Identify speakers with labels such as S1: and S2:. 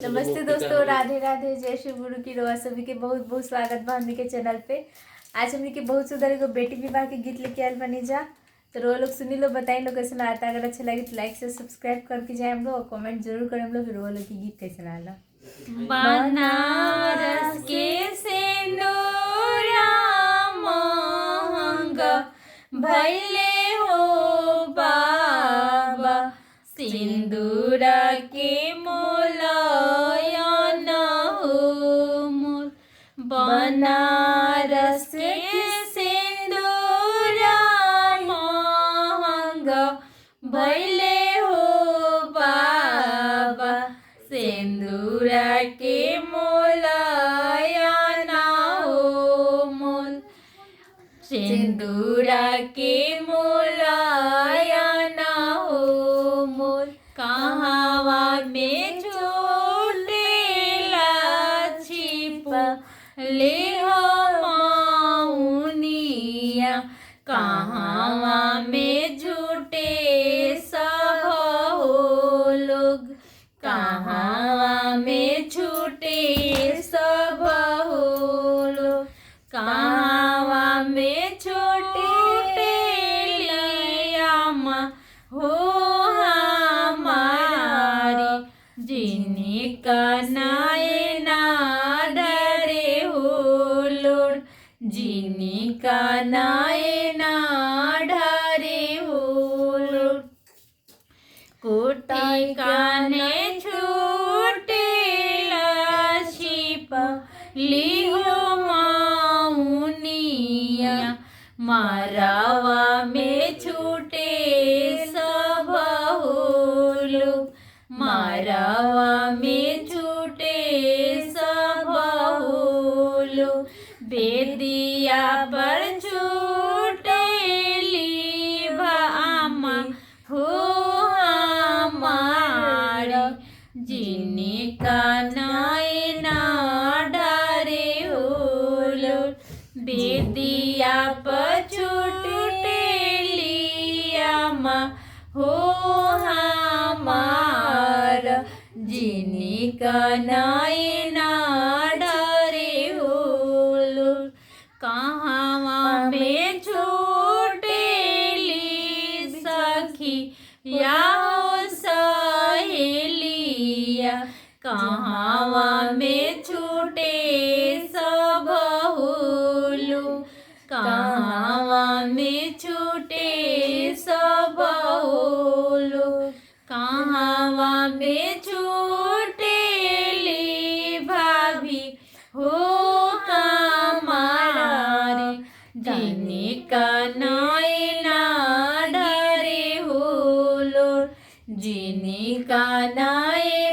S1: नमस्ते दोस्तों, राधे राधे, जय श्री गुरु की रोआ सभी के बहुत बहुत स्वागत बा हमनी के चैनल पे। आज हमनी के बहुत सुंदर एगो बेटी विवाह के गीत लेके आयल बनी जा। तो रो लोग सुनी लो, बताई लो कैसे आता। अगर अच्छा लगे तो लाइक से सब्सक्राइब करके जाए हम लोग और कमेंट जरूर करें हम लोग रो लोग की गीत कैसे आला।
S2: बनारस के सिंदूरा महंगा भैले हो बाबा, सिंदूरा के मोलायन हो मोल। बनारस के सिंदूरा महंगा भैले हो बाबा, सिंदूरा के मोलायन हो मोल। सिंदूरा के मोलायन हो मोल। कहावा में छूटेला छिपा ले हो मौनिया, कहावा में झूठे सब हो लोग, कहावा में छूटे सब हो लोग। कहावा में छोटे लियामा हो हमारी, जिनका नाय ना डरे हो लोड, जिनका नाय ना डरे हो लोड। कोटी काने छूटेला छिपा लिहो मौनिया, मारावा में छूटे सब हो लोग, मारावा में छूटे सब हो लोग। बेदिया पर छूटेली भामा हो हमारी, जिनका नाय ना डरे हो लोग। बेदिया पर छूटेली आमा हो हमारा, जिनका नाय ना डरे हो लोग। कहावा में छूटेली सखी या हो सहेलिया, कहावा में छूटे सब हो लोग, कहावा में छूटे सब हो लोग। कहावा में छूटेली भाभी हो हमारी, जिनका नाय ना डरे हो लोग, जिनका नाय